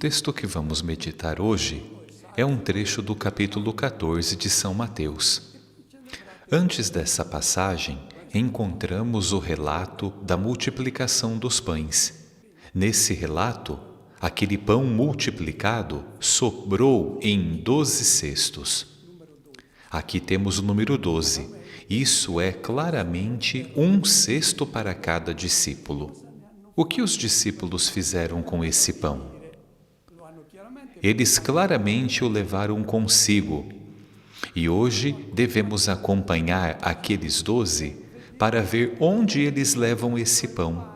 texto que vamos meditar hoje é um trecho do capítulo 14 de São Mateus. Antes dessa passagem, encontramos o relato da multiplicação dos pães. Nesse relato, aquele pão multiplicado sobrou em 12 cestos. Aqui temos o número 12. Isso é claramente um cesto para cada discípulo. O que os discípulos fizeram com esse pão? Eles claramente o levaram consigo. E hoje devemos acompanhar aqueles 12 para ver onde eles levam esse pão,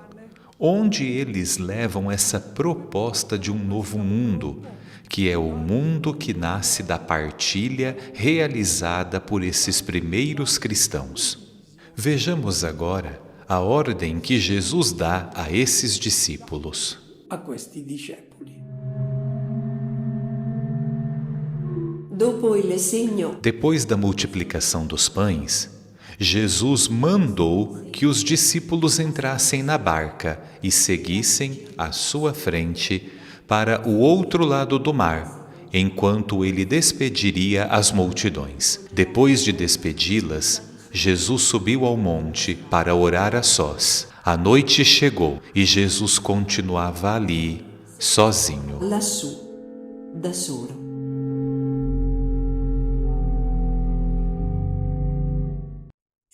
onde eles levam essa proposta de um novo mundo, que é o mundo que nasce da partilha realizada por esses primeiros cristãos. Vejamos agora a ordem que Jesus dá a esses discípulos. A questi discepoli. Depois da multiplicação dos pães, Jesus mandou que os discípulos entrassem na barca e seguissem à sua frente para o outro lado do mar, enquanto ele despediria as multidões. Depois de despedi-las, Jesus subiu ao monte para orar a sós. A noite chegou e Jesus continuava ali, sozinho. Lassù, da solo.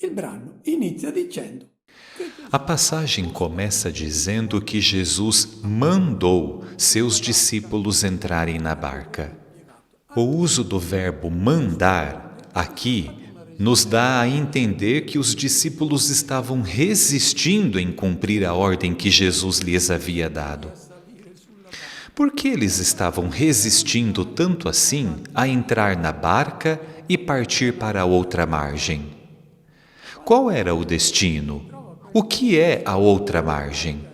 Il brano inizia dicendo: A passagem começa dizendo que Jesus mandou seus discípulos entrarem na barca. O uso do verbo mandar aqui nos dá a entender que os discípulos estavam resistindo em cumprir a ordem que Jesus lhes havia dado. Por que eles estavam resistindo tanto assim a entrar na barca e partir para a outra margem? Qual era o destino? O que é a outra margem?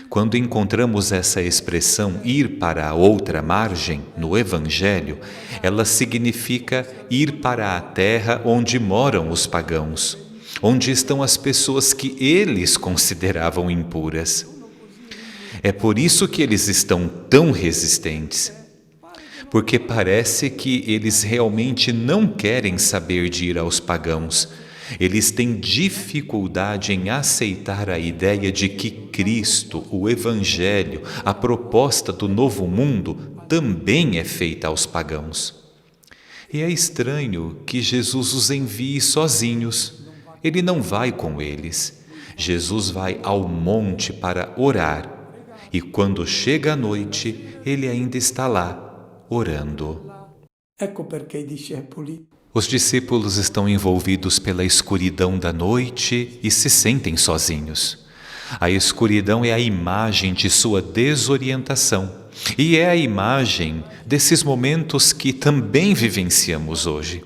Quando encontramos essa expressão ir para a outra margem no Evangelho, ela significa ir para a terra onde moram os pagãos, onde estão as pessoas que eles consideravam impuras. É por isso que eles estão tão resistentes, porque parece que eles realmente não querem saber de ir aos pagãos. Eles têm dificuldade em aceitar a ideia de que Cristo, o Evangelho, a proposta do novo mundo, também é feita aos pagãos. E é estranho que Jesus os envie sozinhos. Ele não vai com eles. Jesus vai ao monte para orar. E quando chega a noite, ele ainda está lá, orando. ecco perché i discepoli Os discípulos estão envolvidos pela escuridão da noite e se sentem sozinhos. A escuridão é a imagem de sua desorientação e é a imagem desses momentos que também vivenciamos hoje.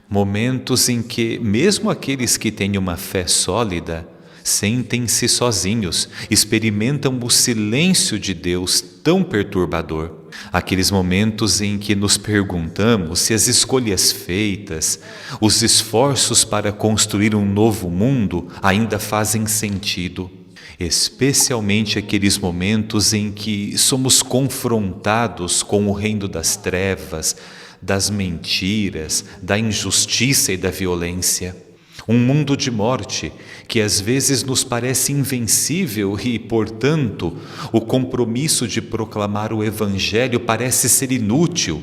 Momentos em que, mesmo aqueles que têm uma fé sólida, sentem-se sozinhos, experimentam o silêncio de Deus tão perturbador. Aqueles momentos em que nos perguntamos se as escolhas feitas, os esforços para construir um novo mundo ainda fazem sentido. Especialmente aqueles momentos em que somos confrontados com o reino das trevas, das mentiras, da injustiça e da violência. Um mundo de morte que às vezes nos parece invencível e, portanto, o compromisso de proclamar o Evangelho parece ser inútil,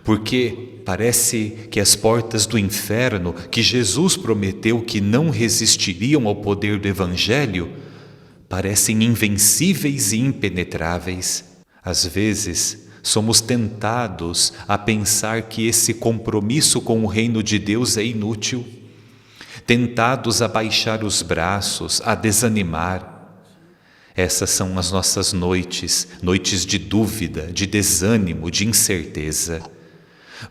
porque parece que as portas do inferno, que Jesus prometeu que não resistiriam ao poder do Evangelho, parecem invencíveis e impenetráveis. Às vezes, somos tentados a pensar que esse compromisso com o reino de Deus é inútil, tentados a baixar os braços, a desanimar. Essas são as nossas noites, noites de dúvida, de desânimo, de incerteza.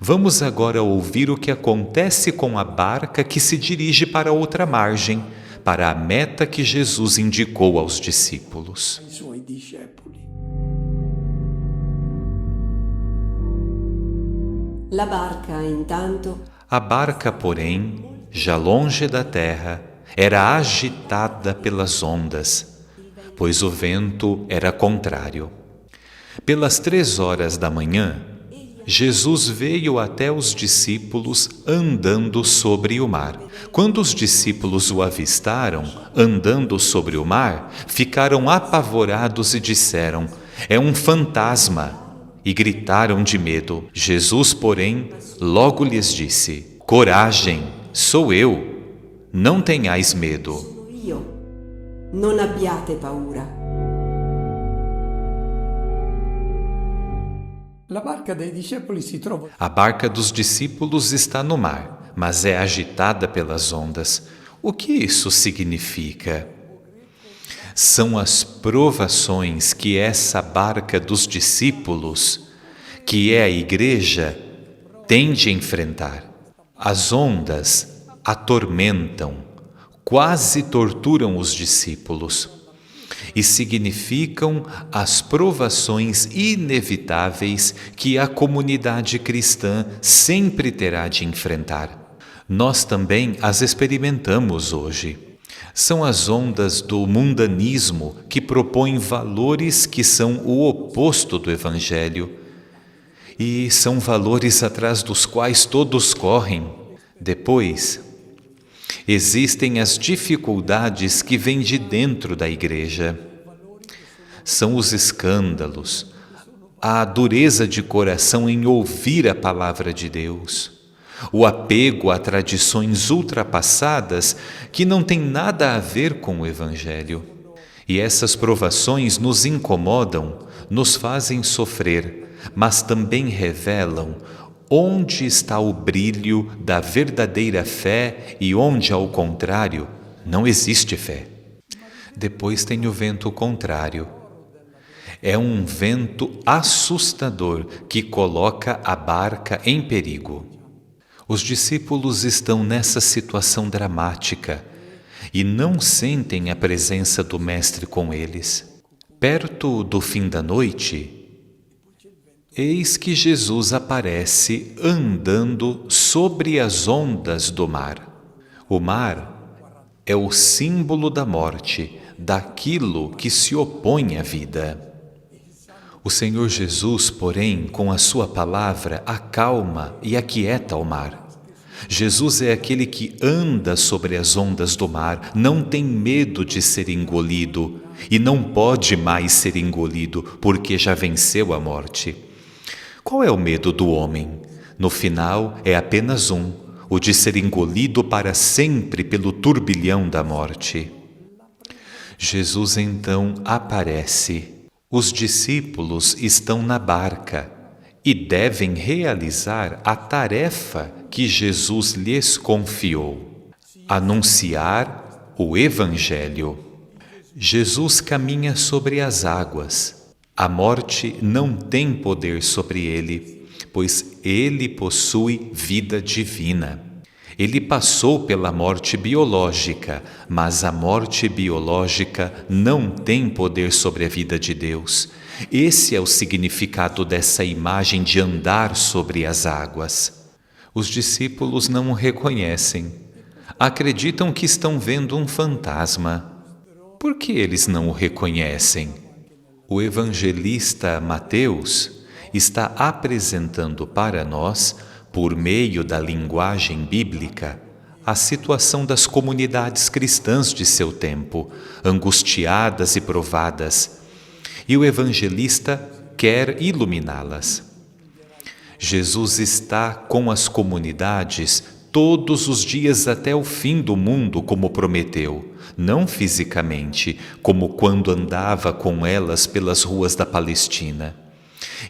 Vamos agora ouvir o que acontece com a barca que se dirige para outra margem, para a meta que Jesus indicou aos discípulos. ai suoi discepoli. La barca, intanto, A barca, porém, já longe da terra, era agitada pelas ondas, pois o vento era contrário. Pelas 3 horas da manhã, Jesus veio até os discípulos andando sobre o mar. Quando os discípulos o avistaram, andando sobre o mar, ficaram apavorados e disseram: "É um fantasma!" E gritaram de medo. Jesus, porém, logo lhes disse: "Coragem, sou eu, não tenhais medo." Sono io. Non abbiate paura. La barca dei discepoli si trova A barca dos discípulos está no mar, mas é agitada pelas ondas. O que isso significa? São as provações que essa barca dos discípulos, que é a igreja, tem de enfrentar. As ondas atormentam, quase torturam os discípulos e significam as provações inevitáveis que a comunidade cristã sempre terá de enfrentar. Nós também as experimentamos hoje. São as ondas do mundanismo que propõem valores que são o oposto do Evangelho. E são valores atrás dos quais todos correm. Depois, existem as dificuldades que vêm de dentro da igreja. São os escândalos, a dureza de coração em ouvir a palavra de Deus, o apego a tradições ultrapassadas que não têm nada a ver com o Evangelho. E essas provações nos incomodam, nos fazem sofrer, mas também revelam onde está o brilho da verdadeira fé e onde, ao contrário, não existe fé. Depois tem o vento contrário. É um vento assustador que coloca a barca em perigo. Os discípulos estão nessa situação dramática e não sentem a presença do Mestre com eles. Perto do fim da noite, eis que Jesus aparece andando sobre as ondas do mar. O mar é o símbolo da morte, daquilo que se opõe à vida. O Senhor Jesus, porém, com a sua palavra, acalma e aquieta o mar. Jesus é aquele que anda sobre as ondas do mar, não tem medo de ser engolido e não pode mais ser engolido, porque já venceu a morte. Qual é o medo do homem? No final, é apenas o de ser engolido para sempre pelo turbilhão da morte. Jesus então aparece. Os discípulos estão na barca e devem realizar a tarefa que Jesus lhes confiou: anunciar o Evangelho. Jesus caminha sobre as águas. A morte não tem poder sobre ele, pois ele possui vida divina. Ele passou pela morte biológica, mas a morte biológica não tem poder sobre a vida de Deus. Esse é o significado dessa imagem de andar sobre as águas. Os discípulos não o reconhecem. Acreditam que estão vendo um fantasma. Por que eles não o reconhecem? O evangelista Mateus está apresentando para nós, por meio da linguagem bíblica, a situação das comunidades cristãs de seu tempo, angustiadas e provadas, e o evangelista quer iluminá-las. Jesus está com as comunidades todos os dias até o fim do mundo, como prometeu, não fisicamente, como quando andava com elas pelas ruas da Palestina.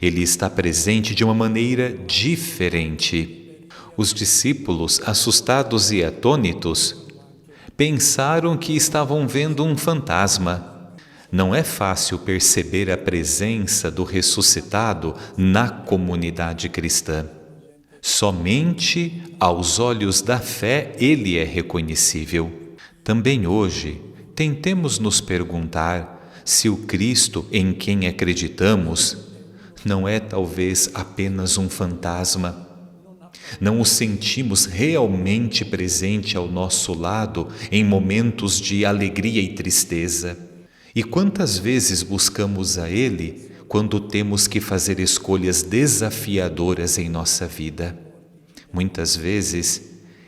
Ele está presente de uma maneira diferente. Os discípulos, assustados e atônitos, pensaram que estavam vendo um fantasma. Não é fácil perceber a presença do ressuscitado na comunidade cristã. Somente aos olhos da fé ele é reconhecível. Também hoje, tentemos nos perguntar se o Cristo em quem acreditamos não é talvez apenas um fantasma. Não o sentimos realmente presente ao nosso lado em momentos de alegria e tristeza. E quantas vezes buscamos a Ele quando temos que fazer escolhas desafiadoras em nossa vida. Muitas vezes,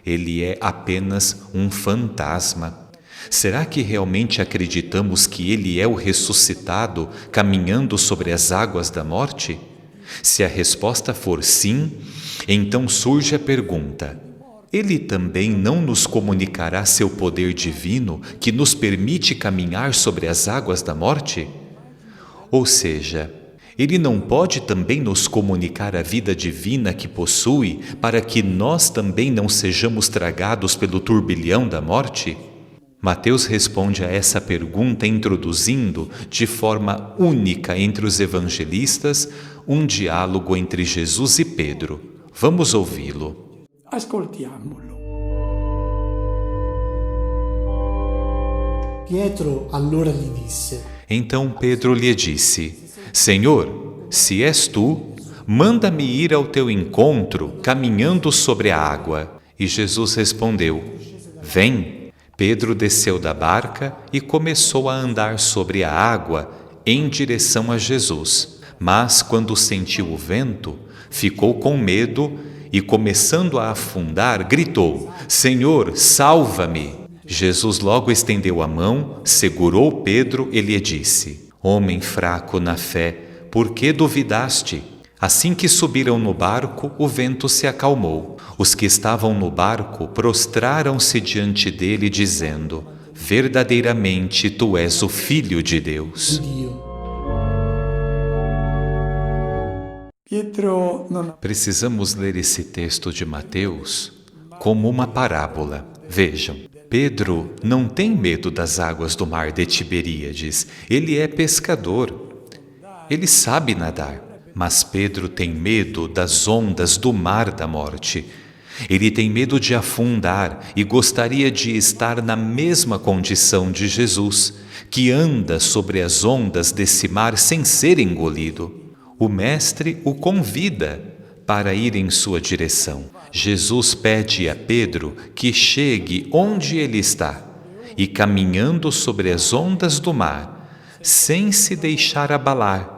ele é apenas um fantasma. Será que realmente acreditamos que ele é o ressuscitado caminhando sobre as águas da morte? Se a resposta for sim, então surge a pergunta: ele também não nos comunicará seu poder divino que nos permite caminhar sobre as águas da morte? Ou seja, ele não pode também nos comunicar a vida divina que possui para que nós também não sejamos tragados pelo turbilhão da morte? Mateus responde a essa pergunta introduzindo, de forma única entre os evangelistas, um diálogo entre Jesus e Pedro. Vamos ouvi-lo. Ascoltiamolo. Pietro allora gli disse: Então Pedro lhe disse: Senhor, se és tu, manda-me ir ao teu encontro caminhando sobre a água. E Jesus respondeu: Vem. Pedro desceu da barca e começou a andar sobre a água em direção a Jesus. Mas, quando sentiu o vento, ficou com medo e, começando a afundar, gritou: Senhor, salva-me! Jesus logo estendeu a mão, segurou Pedro e lhe disse: Homem fraco na fé, por que duvidaste? Assim que subiram no barco, o vento se acalmou. Os que estavam no barco prostraram-se diante dele, dizendo: Verdadeiramente tu és o Filho de Deus. Dio. Pietro non Precisamos ler esse texto de Mateus como uma parábola. Vejam, Pedro não tem medo das águas do mar de Tiberíades. Ele é pescador. Ele sabe nadar. Mas Pedro tem medo das ondas do mar da morte. Ele tem medo de afundar e gostaria de estar na mesma condição de Jesus, que anda sobre as ondas desse mar sem ser engolido. O Mestre o convida para ir em sua direção. Jesus pede a Pedro que chegue onde ele está e, caminhando sobre as ondas do mar, sem se deixar abalar,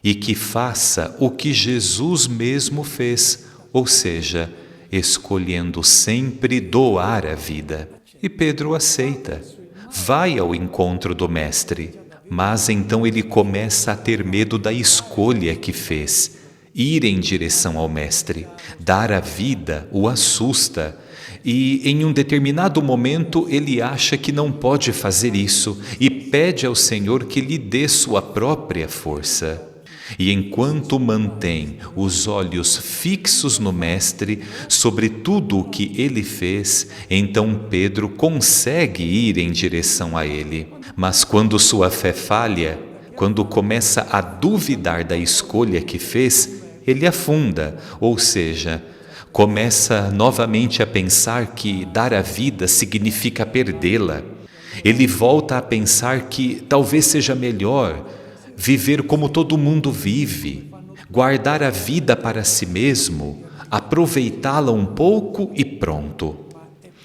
e que faça o que Jesus mesmo fez, ou seja, escolhendo sempre doar a vida. E Pedro aceita, vai ao encontro do Mestre, mas então ele começa a ter medo da escolha que fez, ir em direção ao Mestre. Dar a vida o assusta e, em um determinado momento, ele acha que não pode fazer isso e pede ao Senhor que lhe dê sua própria força. E enquanto mantém os olhos fixos no Mestre, sobre tudo o que ele fez, então Pedro consegue ir em direção a ele. Mas quando sua fé falha, quando começa a duvidar da escolha que fez, ele afunda, ou seja, começa novamente a pensar que dar a vida significa perdê-la. Ele volta a pensar que talvez seja melhor viver como todo mundo vive, guardar a vida para si mesmo, aproveitá-la um pouco e pronto.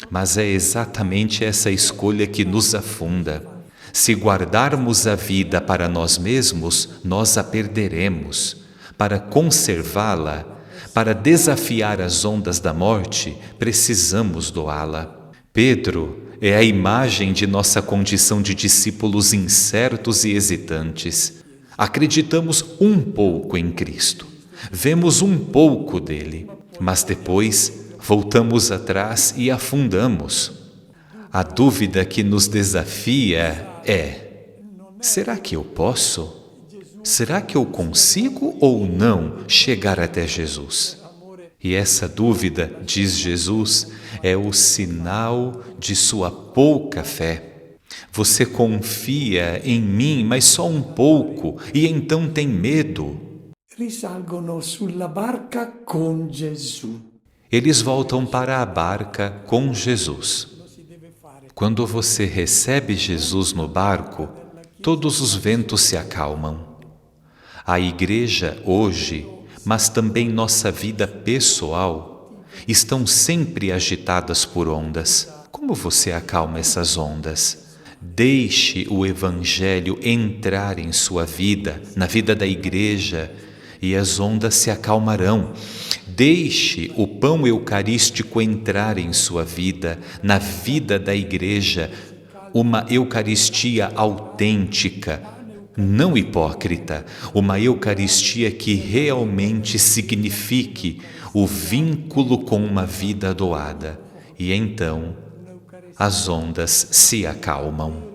Mas é exatamente essa escolha que nos afunda. Se guardarmos a vida para nós mesmos, nós a perderemos. Para conservá-la, para desafiar as ondas da morte, precisamos doá-la. Pedro é a imagem de nossa condição de discípulos incertos e hesitantes. Acreditamos um pouco em Cristo, vemos um pouco dele, mas depois voltamos atrás e afundamos. A dúvida que nos desafia é: será que eu posso? Será que eu consigo ou não chegar até Jesus? E essa dúvida, diz Jesus, é o sinal de sua pouca fé. Você confia em mim, mas só um pouco, e então tem medo. risalgono sulla barca con Gesù. Eles voltam para a barca com Jesus. Quando você recebe Jesus no barco, todos os ventos se acalmam. A igreja hoje, mas também nossa vida pessoal, estão sempre agitadas por ondas. Como você acalma essas ondas? Deixe o Evangelho entrar em sua vida, na vida da igreja, e as ondas se acalmarão. Deixe o pão eucarístico entrar em sua vida, na vida da igreja, uma Eucaristia autêntica, não hipócrita, uma Eucaristia que realmente signifique o vínculo com uma vida doada. E então as ondas se acalmam.